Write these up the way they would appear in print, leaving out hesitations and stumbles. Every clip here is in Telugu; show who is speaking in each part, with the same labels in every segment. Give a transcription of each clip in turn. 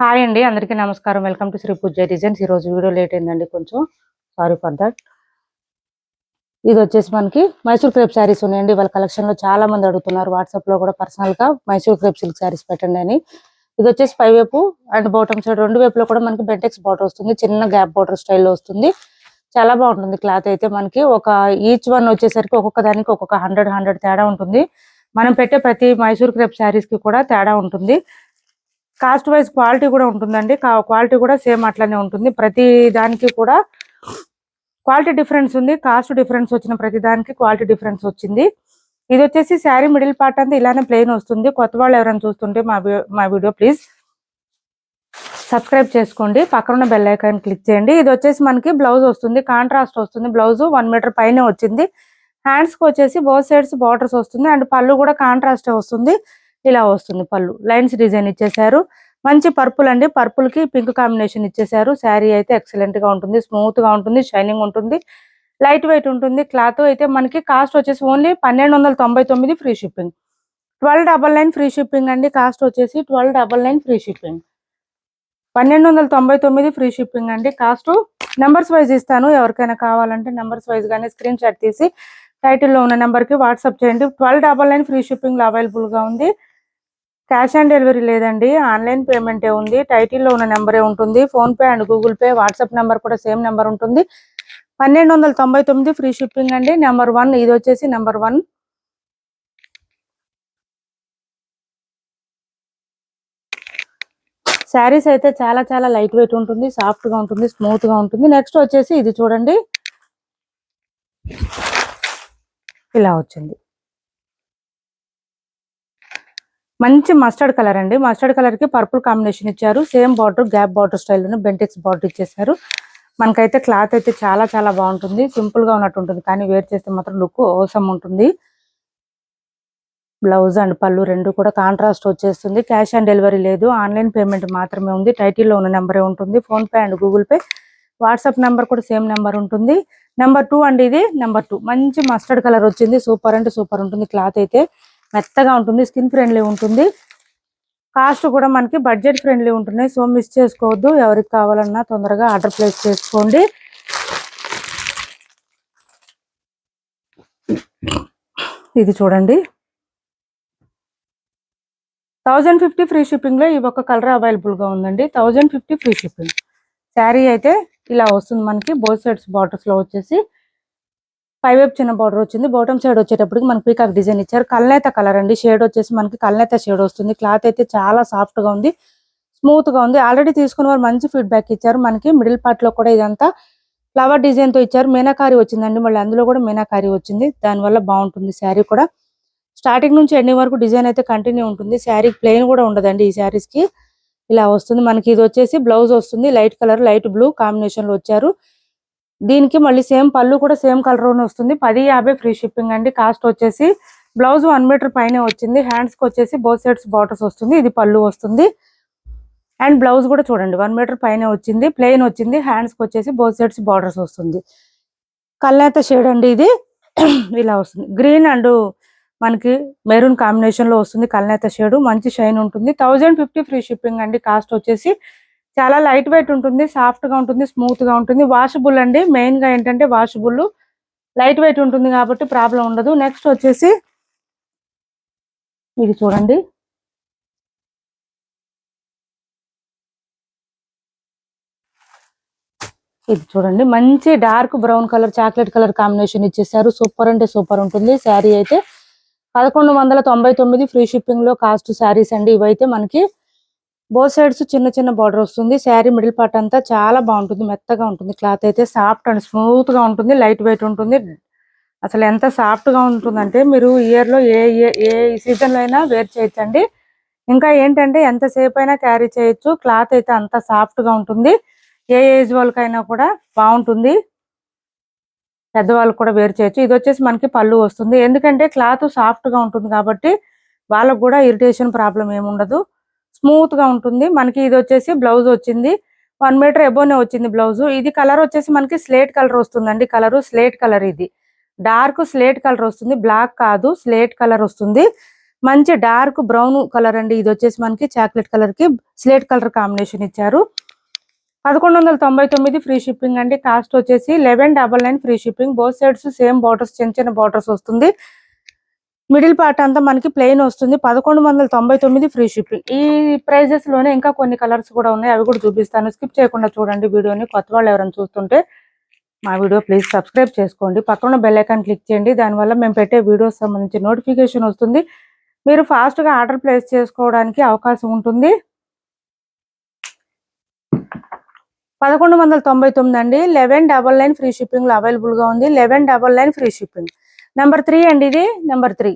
Speaker 1: హాయ్ అండి, అందరికీ నమస్కారం. Welcome to Sri Pooja designs. ఈరోజు వీడియో లేట్ అయిందండి, కొంచెం సారీ ఫర్ దట్. ఇది వచ్చేసి మనకి మైసూర్ క్రేప్ శారీస్ ఉన్నాయండి. వాళ్ళ కలెక్షన్ లో చాలా మంది అడుగుతున్నారు, వాట్సాప్ లో కూడా పర్సనల్ గా మైసూర్ క్రేప్ సిల్క్ శారీస్ పెట్టండి అని. ఇది వచ్చేసి పై వైపు అండ్ బాటమ్ సైడ్ రెండు వైపులో కూడా మనకి బెంటెక్స్ బార్డర్ వస్తుంది, చిన్న గ్యాప్ బార్డర్ స్టైల్లో వస్తుంది. చాలా బాగుంటుంది క్లాత్ అయితే. మనకి ఒక ఈచ్ వన్ వచ్చేసరికి ఒక్కొక్క దానికి ఒక్కొక్క 100 తేడా ఉంటుంది. మనం పెట్టే ప్రతి మైసూర్ క్రేప్ శారీస్ కి కూడా తేడా ఉంటుంది. కాస్ట్ వైజ్ క్వాలిటీ కూడా ఉంటుందండి. క్వాలిటీ కూడా సేమ్ అట్లానే ఉంటుంది. ప్రతి దానికి కూడా క్వాలిటీ డిఫరెన్స్ ఉంది. కాస్ట్ డిఫరెన్స్ వచ్చిన ప్రతి దానికి క్వాలిటీ డిఫరెన్స్ వచ్చింది. ఇది వచ్చేసి శారీ మిడిల్ పార్ట్ అంతా ఇలానే ప్లెయిన్ వస్తుంది. కొత్త వాళ్ళు ఎవరైనా చూస్తుంటే మా వీడియో ప్లీజ్ సబ్స్క్రైబ్ చేసుకోండి, పక్కన ఉన్న బెల్ ఐకాన్ క్లిక్ చేయండి. ఇది వచ్చేసి మనకి బ్లౌజ్ వస్తుంది, కాంట్రాస్ట్ వస్తుంది. బ్లౌజ్ 1 మీటర్ పైనే వచ్చింది. హ్యాండ్స్ కి వచ్చేసి బోత్ సైడ్స్ బార్డర్స్ వస్తుంది అండ్ పళ్ళు కూడా కాంట్రాస్ట్ వస్తుంది. ఇలా వస్తుంది పళ్ళు, లైన్స్ డిజైన్ ఇచ్చేసారు. మంచి పర్పుల్ అండి, పర్పుల్ కి పింక్ కాంబినేషన్ ఇచ్చేసారు. శారీ అయితే ఎక్సలెంట్ గా ఉంటుంది, స్మూత్ గా ఉంటుంది, షైనింగ్ ఉంటుంది, లైట్ వెయిట్ ఉంటుంది. క్లాత్ అయితే మనకి కాస్ట్ వచ్చేసి only 1299 free shipping. 1299 free shipping అండి. కాస్ట్ వచ్చేసి 1299 ఫ్రీ షిప్పింగ్. 1299 ఫ్రీ షిప్పింగ్ అండి. కాస్ట్ నెంబర్స్ వైజ్ ఇస్తాను, ఎవరికైనా కావాలంటే నెంబర్స్ వైజ్ గానే స్క్రీన్ షాట్ తీసి టైటిల్లో ఉన్న నెంబర్ కి వాట్సాప్ చేయండి. 1299 ఫ్రీ షిప్పింగ్ లో అవైలబుల్ గా ఉంది. క్యాష్ ఆన్ డెలివరీ లేదండి, ఆన్లైన్ పేమెంటే ఉంది. టైటిల్లో ఉన్న నెంబరే ఉంటుంది. Phone pay and Google pay, WhatsApp number కూడా సేమ్ నెంబర్ ఉంటుంది. 1299 ఫ్రీ షిప్పింగ్ అండి. నెంబర్ 1 ఇది వచ్చేసి నెంబర్ 1. శారీస్ అయితే చాలా చాలా లైట్ వెయిట్ ఉంటుంది, సాఫ్ట్ గా ఉంటుంది, స్మూత్ గా ఉంటుంది. నెక్స్ట్ వచ్చేసి ఇది చూడండి, ఇలా వచ్చింది. మంచి మస్టర్డ్ కలర్ అండి. మస్టర్డ్ కలర్ కి పర్పుల్ కాంబినేషన్ ఇచ్చారు. సేమ్ బార్డర్, గ్యాప్ బార్డర్ స్టైల్లోనే బెంటెక్స్ బార్డర్ ఇచ్చేసారు. మనకైతే క్లాత్ అయితే చాలా చాలా బాగుంటుంది. సింపుల్ గా ఉన్నట్టు ఉంటుంది, కానీ వేర్ చేస్తే మాత్రం లుక్ అవసరం ఉంటుంది. బ్లౌజ్ అండ్ పళ్ళు రెండు కూడా కాంట్రాస్ట్ వచ్చేస్తుంది. క్యాష్ ఆన్ డెలివరీ లేదు, ఆన్లైన్ పేమెంట్ మాత్రమే ఉంది. టైటిల్లో ఉన్న నెంబరే ఉంటుంది. Phone pay and Google pay, WhatsApp number కూడా సేమ్ నెంబర్ ఉంటుంది. నెంబర్ 2 అండి, ఇది నెంబర్ 2. మంచి మస్టర్డ్ కలర్ వచ్చింది. సూపర్ అంటే సూపర్ ఉంటుంది. క్లాత్ అయితే మెత్తగా ఉంటుంది, స్కిన్ ఫ్రెండ్లీ ఉంటుంది. కాస్ట్ కూడా మనకి బడ్జెట్ ఫ్రెండ్లీ ఉంటున్నాయి. సో మిస్ చేసుకోవద్దు, ఎవరికి కావాలన్నా తొందరగా ఆర్డర్ ప్లేస్ చేసుకోండి. ఇది చూడండి, 1050 ఫ్రీ షిప్పింగ్ లో ఈ ఒక కలర్ అవైలబుల్ గా ఉందండి. 1050 ఫ్రీ షిప్పింగ్. శారీ అయితే ఇలా వస్తుంది మనకి. బోత్ సైడ్స్ బార్డర్స్ లో వచ్చేసి పై వైపు చిన్న బార్డర్ వచ్చింది. బాటమ్ సైడ్ వచ్చేటప్పటికి మనకి పీకాక్ డిజైన్ ఇచ్చారు. కల్నేత కలర్ అండి, షేడ్ వచ్చేసి మనకి కల్నేత షేడ్ వస్తుంది. క్లాత్ అయితే చాలా సాఫ్ట్ గా ఉంది, స్మూత్ గా ఉంది. ఆల్రెడీ తీసుకున్న వారు మంచి ఫీడ్బ్యాక్ ఇచ్చారు. మనకి మిడిల్ పార్ట్ లో కూడా ఇదంతా ఫ్లవర్ డిజైన్ తో ఇచ్చారు. మీనాకారి వచ్చిందండి, మళ్ళీ అందులో కూడా మీనాకారి వచ్చింది. దానివల్ల బాగుంటుంది శారీ కూడా. స్టార్టింగ్ నుంచి ఎండింగ్ వరకు డిజైన్ అయితే కంటిన్యూ ఉంటుంది. శారీ ప్లెయిన్ కూడా ఉండదండి. ఈ శారీస్ కి ఇలా వస్తుంది మనకి. ఇది వచ్చేసి బ్లౌజ్ వస్తుంది, light colour, light blue combination లో వచ్చారు. దీనికి మళ్ళీ సేమ్ పళ్ళు కూడా సేమ్ కలర్ వస్తుంది. 1050 ఫ్రీ షిప్పింగ్ అండి. కాస్ట్ వచ్చేసి బ్లౌజ్ 1 మీటర్ పైనే వచ్చింది. హ్యాండ్స్ కి వచ్చేసి బోత్ సైడ్స్ బార్డర్స్ వస్తుంది. ఇది పళ్ళు వస్తుంది అండ్ బ్లౌజ్ కూడా చూడండి 1 మీటర్ పైనే వచ్చింది, ప్లెయిన్ వచ్చింది. హ్యాండ్స్ కి వచ్చేసి బోత్ సైడ్స్ బార్డర్స్ వస్తుంది. కల్నేత షేడ్ అండి ఇది. ఇలా వస్తుంది, గ్రీన్ అండ్ మనకి మెరూన్ కాంబినేషన్ లో వస్తుంది. కల్నేత షేడ్ మంచి షైన్ ఉంటుంది. 1050 ఫ్రీ షిప్పింగ్ అండి. కాస్ట్ వచ్చేసి చాలా లైట్ వెయిట్ ఉంటుంది, సాఫ్ట్ గా ఉంటుంది, స్మూత్ గా ఉంటుంది. వాషబుల్ అండి, మెయిన్ గా ఏంటంటే వాషబుల్, లైట్ వెయిట్ ఉంటుంది కాబట్టి ప్రాబ్లం ఉండదు. నెక్స్ట్ వచ్చేసి ఇది చూడండి, ఇది చూడండి మంచి dark brown colour, chocolate colour combination ఇచ్చేసారు. సూపర్ అంటే సూపర్ ఉంటుంది. శారీ అయితే 1199 ఫ్రీ షిప్పింగ్ లో కాస్ట్ శారీస్ అండి. ఇవైతే మనకి బోత్ సైడ్స్ చిన్న చిన్న బార్డర్ వస్తుంది. శారీ మిడిల్ పార్ట్ అంతా చాలా బాగుంటుంది, మెత్తగా ఉంటుంది. క్లాత్ అయితే సాఫ్ట్ అండ్ స్మూత్ గా ఉంటుంది, లైట్ వెయిట్ ఉంటుంది. అసలు ఎంత సాఫ్ట్ గా ఉంటుందంటే మీరు ఇయర్ లో ఏ ఏ సీజన్ లో అయినా వేర్ చేయొచ్చండి. ఇంకా ఏంటంటే ఎంతసేపు అయినా క్యారీ చేయొచ్చు. క్లాత్ అయితే అంత సాఫ్ట్ గా ఉంటుంది. ఏ ఏజ్ వాళ్ళకైనా కూడా బాగుంటుంది, పెద్దవాళ్ళు కూడా వేర్ చేయొచ్చు. ఇది వచ్చేసి మనకి పళ్ళు వస్తుంది. ఎందుకంటే క్లాత్ సాఫ్ట్ గా ఉంటుంది కాబట్టి వాళ్ళకు కూడా ఇరిటేషన్ ప్రాబ్లం ఏముండదు, స్మూత్ గా ఉంటుంది. మనకి ఇది వచ్చేసి బ్లౌజ్ వచ్చింది, 1 మీటర్ ఎబోనే వచ్చింది బ్లౌజ్. ఇది కలర్ వచ్చేసి మనకి స్లేట్ కలర్ వస్తుందండి. కలర్ స్లేట్ కలర్, ఇది డార్క్ స్లేట్ కలర్ వస్తుంది, బ్లాక్ కాదు, స్లేట్ కలర్ వస్తుంది. మంచి డార్క్ బ్రౌన్ కలర్ అండి. ఇది వచ్చేసి మనకి చాక్లెట్ కలర్ కి స్లేట్ కలర్ కాంబినేషన్ ఇచ్చారు. 1199 ఫ్రీ షిప్పింగ్ అండి. కాస్ట్ వచ్చేసి 1199 free shipping. Both sides same borders, చిన్న చిన్న బార్డర్స్ వస్తుంది. మిడిల్ పార్ట్ అంతా మనకి ప్లెయిన్ వస్తుంది. 1199 ఫ్రీ షిప్పింగ్. ఈ ప్రైజెస్ లోనే ఇంకా కొన్ని కలర్స్ కూడా ఉన్నాయి, అవి కూడా చూపిస్తాను. స్కిప్ చేయకుండా చూడండి వీడియోని. కొత్త వాళ్ళు ఎవరైనా చూస్తుంటే మా వీడియో ప్లీజ్ సబ్స్క్రైబ్ చేసుకోండి. పక్కన బెల్ ఐకాన్ క్లిక్ చేయండి. దానివల్ల మేము పెట్టే వీడియోస్ సంబంధించి నోటిఫికేషన్ వస్తుంది. మీరు ఫాస్ట్ గా ఆర్డర్ ప్లేస్ చేసుకోవడానికి అవకాశం ఉంటుంది. 1199 అండి. 1199 ఫ్రీ షిప్పింగ్ లో అవైలబుల్ గా ఉంది. 1199 ఫ్రీ షిప్పింగ్. నెంబర్ 3 అండి. ఇది నెంబర్ 3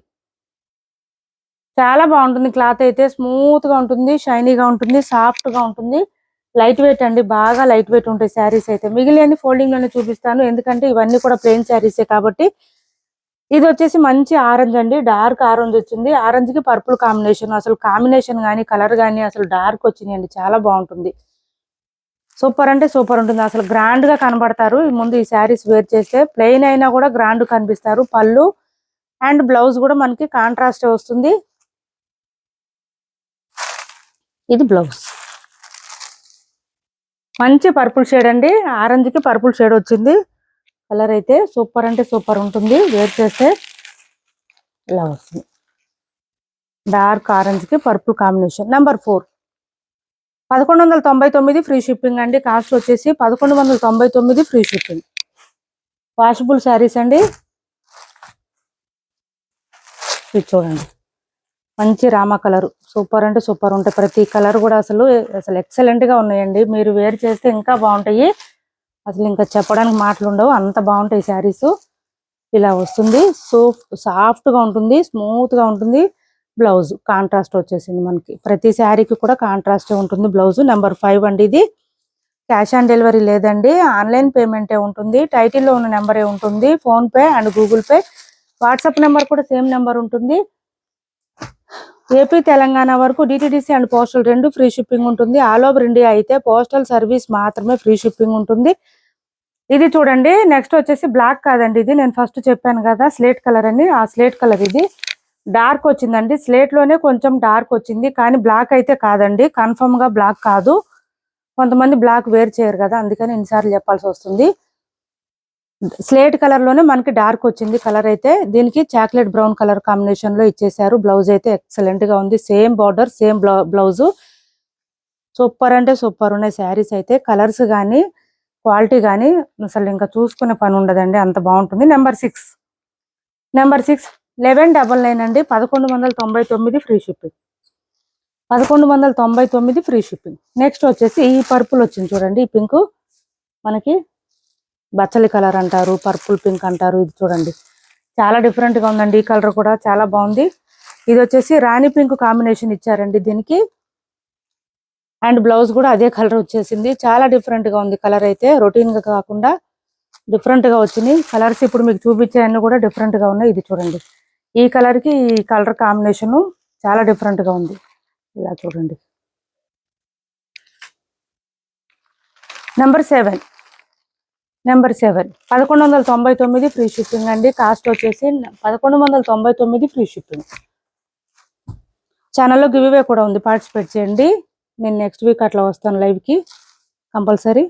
Speaker 1: చాలా బాగుంటుంది. క్లాత్ అయితే స్మూత్ గా ఉంటుంది, షైనీగా ఉంటుంది, సాఫ్ట్ గా ఉంటుంది. లైట్ వెయిట్ అండి, బాగా లైట్ వెయిట్ ఉంటాయి శారీస్ అయితే. మిగిలిన ఫోల్డింగ్ లోనే చూపిస్తాను, ఎందుకంటే ఇవన్నీ కూడా ప్లెయిన్ శారీసే కాబట్టి. ఇది వచ్చేసి మంచి ఆరెంజ్ అండి, డార్క్ ఆరెంజ్ వచ్చింది. ఆరెంజ్ కి పర్పుల్ కాంబినేషన్, అసలు కాంబినేషన్ గానీ కలర్ గానీ అసలు డార్క్ వచ్చినాయండి. చాలా బాగుంటుంది, సూపర్ అంటే సూపర్ ఉంటుంది. అసలు గ్రాండ్ గా కనబడతారు ముందు ఈ శారీస్ వేర్ చేస్తే. ప్లెయిన్ అయినా కూడా గ్రాండ్ కనిపిస్తారు. పళ్ళు అండ్ బ్లౌజ్ కూడా మనకి కాంట్రాస్ట్ వస్తుంది. ఇది బ్లౌజ్, మంచి పర్పుల్ షేడ్ అండి. ఆరెంజ్ కి పర్పుల్ షేడ్ వచ్చింది. కలర్ అయితే సూపర్ అంటే సూపర్ ఉంటుంది. వేర్ చేస్తే ఇలా వస్తుంది. డార్క్ ఆరెంజ్ కి purple combination. Number 4 1199 free shipping అండి. కాస్ట్ వచ్చేసి 1199 ఫ్రీ షిప్పింగ్. వాషబుల్ శారీస్ అండి. ఇది చూడండి, మంచి రామా కలర్, సూపర్ అంటే సూపర్ ఉంటాయి. ప్రతి కలర్ కూడా అసలు ఎక్సలెంట్ గా ఉన్నాయండి. మీరు వేర్ చేస్తే ఇంకా బాగుంటాయి. అసలు ఇంకా చెప్పడానికి మాటలు ఉండవు, అంత బాగుంటాయి శారీస్. ఇలా వస్తుంది, సాఫ్ట్ గా ఉంటుంది, స్మూత్ గా ఉంటుంది. బ్లౌజ్ కాంట్రాస్ట్ వచ్చేసింది మనకి. ప్రతి శారీకి కూడా కాంట్రాస్ట్ ఉంటుంది బ్లౌజ్. నెంబర్ 5 అండి. ఇది క్యాష్ ఆన్ డెలివరీ లేదండి, ఆన్లైన్ పేమెంటే ఉంటుంది. టైటిల్లో ఉన్న నెంబరే ఉంటుంది, phone pay and Google pay. WhatsApp number కూడా సేమ్ నెంబర్ ఉంటుంది. ఏపీ తెలంగాణ వరకు DTDC and postal 2 free shipping ఉంటుంది. ఆల్ ఓవర్ ఇండియా అయితే పోస్టల్ సర్వీస్ మాత్రమే ఫ్రీ షిప్పింగ్ ఉంటుంది. ఇది చూడండి, నెక్స్ట్ వచ్చేసి బ్లాక్ కాదండి. ఇది నేను ఫస్ట్ చెప్పాను కదా స్లేట్ కలర్ అని, ఆ స్లేట్ కలర్ ఇది డార్క్ వచ్చిందండి. స్లేట్ లోనే కొంచెం డార్క్ వచ్చింది, కానీ బ్లాక్ అయితే కాదండి. కన్ఫర్మ్ గా బ్లాక్ కాదు. కొంతమంది బ్లాక్ వేర్ చేయరు కదా, అందుకని ఎన్నిసార్లు చెప్పాల్సి వస్తుంది. స్లేట్ కలర్ లోనే మనకి డార్క్ వచ్చింది కలర్ అయితే. దీనికి చాక్లెట్ బ్రౌన్ కలర్ కాంబినేషన్ లో ఇచ్చేసారు. బ్లౌజ్ అయితే ఎక్సలెంట్ గా ఉంది. Same border, same blouse. Super అంటే సూపర్ ఉన్నాయి శారీస్ అయితే. కలర్స్ కానీ క్వాలిటీ కానీ అసలు ఇంకా చూసుకునే పని ఉండదండి, అంత బాగుంటుంది. నెంబర్ 6 1199 అండి. 1199 free shipping. 1199 free shipping. Next వచ్చేసి ఈ పర్పుల్ వచ్చింది చూడండి. ఈ పింక్ మనకి బచ్చలి కలర్ అంటారు, పర్పుల్ పింక్ అంటారు. ఇది చూడండి, చాలా డిఫరెంట్ గా ఉందండి. ఈ కలర్ కూడా చాలా బాగుంది. ఇది వచ్చేసి రాణి పింక్ కాంబినేషన్ ఇచ్చారండి దీనికి. అండ్ బ్లౌజ్ కూడా అదే కలర్ వచ్చేసింది. చాలా డిఫరెంట్ గా ఉంది కలర్ అయితే, రొటీన్ గా కాకుండా డిఫరెంట్ గా వచ్చినాయి కలర్స్. ఇప్పుడు మీకు చూపించేవన్నీ కూడా డిఫరెంట్ గా ఉన్నాయి. ఇది చూడండి, ఈ కలర్ కి ఈ కలర్ కాంబినేషన్ చాలా డిఫరెంట్ గా ఉంది. ఇలా చూడండి. నెంబర్ 7 1199 ఫ్రీ షిప్పింగ్ అండి. కాస్ట్ వచ్చేసి 1199 ఫ్రీ షిప్పింగ్. ఛానల్లో గివ్ అవే కూడా ఉంది, పార్టిసిపేట్ చేయండి. నేను నెక్స్ట్ వీక్ అట్లా వస్తాను లైవ్ కి కంపల్సరీ.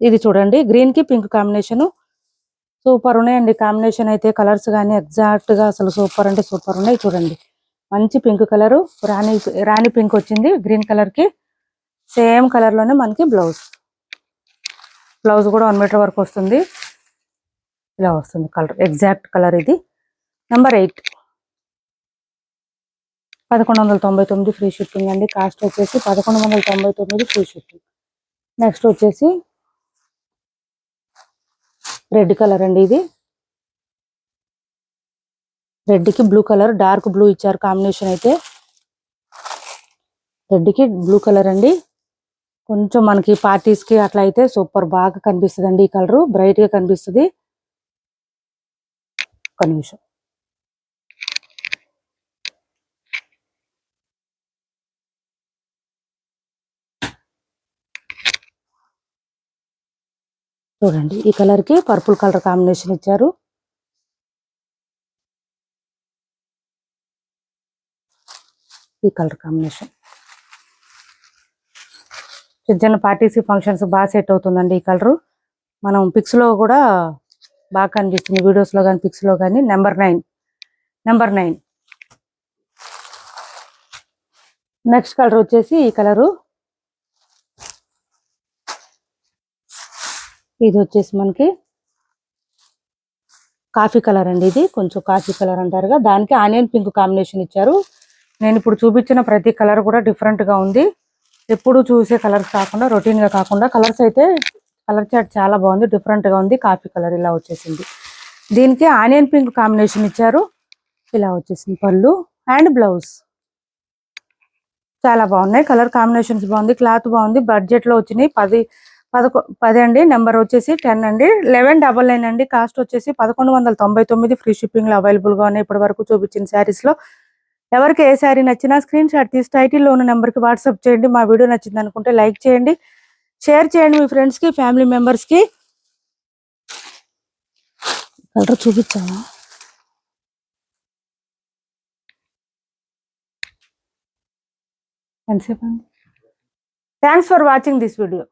Speaker 1: ఇది చూడండి, గ్రీన్ కి పింక్ కాంబినేషన్ సూపర్ ఉన్నాయండి. కాంబినేషన్ అయితే కలర్స్ కానీ ఎగ్జాక్ట్ గా అసలు సూపర్ అంటే సూపర్ ఉన్నాయి. చూడండి, మంచి పింక్ కలర్, రాణి పింక్ వచ్చింది గ్రీన్ కలర్ కి. సేమ్ కలర్ లోనే మనకి బ్లౌజ్ కూడా 1 మీటర్ వరకు వస్తుంది. ఇలా వస్తుంది కలర్, ఎగ్జాక్ట్ కలర్ ఇది. నెంబర్ 8 1199 ఫ్రీ షిప్పింగ్ అండి. కాస్ట్ వచ్చేసి 1199 ఫ్రీ షిప్పింగ్. నెక్స్ట్ వచ్చేసి రెడ్ కలర్ అండి. ఇది రెడ్ కి బ్లూ కలర్, డార్క్ బ్లూ ఇచ్చారు కాంబినేషన్ అయితే. రెడ్ కి బ్లూ కలర్ అండి. కొంచెం మనకి పార్టీస్ కి అట్లా అయితే సూపర్ బాగా కనిపిస్తుంది అండి. ఈ కలర్ బ్రైట్ గా కనిపిస్తుంది. ఒక నిమిషం, చూడండి, ఈ కలర్ కి పర్పుల్ కలర్ కాంబినేషన్ ఇచ్చారు. ఈ కలర్ కాంబినేషన్ చిన్న పార్టీస్ ఫంక్షన్స్ బాగా సెట్ అవుతుందండి ఈ కలరు. మనం పిక్స్ లో కూడా బాగా కనిపిస్తుంది, వీడియోస్ లో కానీ పిక్స్ లో కానీ. నెంబర్ 9. నెక్స్ట్ కలర్ వచ్చేసి ఈ కలరు. ఇది వచ్చేసి మనకి కాఫీ కలర్ అండి. ఇది కొంచెం కాఫీ కలర్ అంటారుగా, దానికి ఆనియన్ పింక్ కాంబినేషన్ ఇచ్చారు. నేను ఇప్పుడు చూపించిన ప్రతి కలర్ కూడా డిఫరెంట్ గా ఉంది. ఎప్పుడు చూసే కలర్స్ కాకుండా, రొటీన్ గా కాకుండా కలర్స్ అయితే కలర్ చార్ట్ చాలా బాగుంది, డిఫరెంట్ గా ఉంది. కాఫీ కలర్ ఇలా వచ్చేసింది. దీనికి ఆనియన్ పింక్ కాంబినేషన్ ఇచ్చారు. ఇలా వచ్చేసింది పళ్ళు అండ్ బ్లౌజ్. చాలా బాగున్నాయి, కలర్ కాంబినేషన్స్ బాగుంది, క్లాత్ బాగుంది. బడ్జెట్ లో వచ్చినాయి. 10 అండి. నెంబర్ వచ్చేసి 10 అండి. 1199 అండి. కాస్ట్ వచ్చేసి 1199. ఫ్రీ షిప్పింగ్ లో అవైలబుల్ గా ఉన్నాయి ఇప్పటి వరకు చూపించిన శారీస్ లో. ఎవరికి ఏ శారీ నచ్చినా స్క్రీన్ షాట్ తీసి టైటిల్లో ఉన్న నెంబర్కి వాట్సాప్ చేయండి. మా వీడియో నచ్చింది అనుకుంటే లైక్ చేయండి, షేర్ చేయండి మీ ఫ్రెండ్స్కి, ఫ్యామిలీ మెంబర్స్కి. కలర్ చూపించాను. ఎంతసేపు అండి? Thanks for watching this video.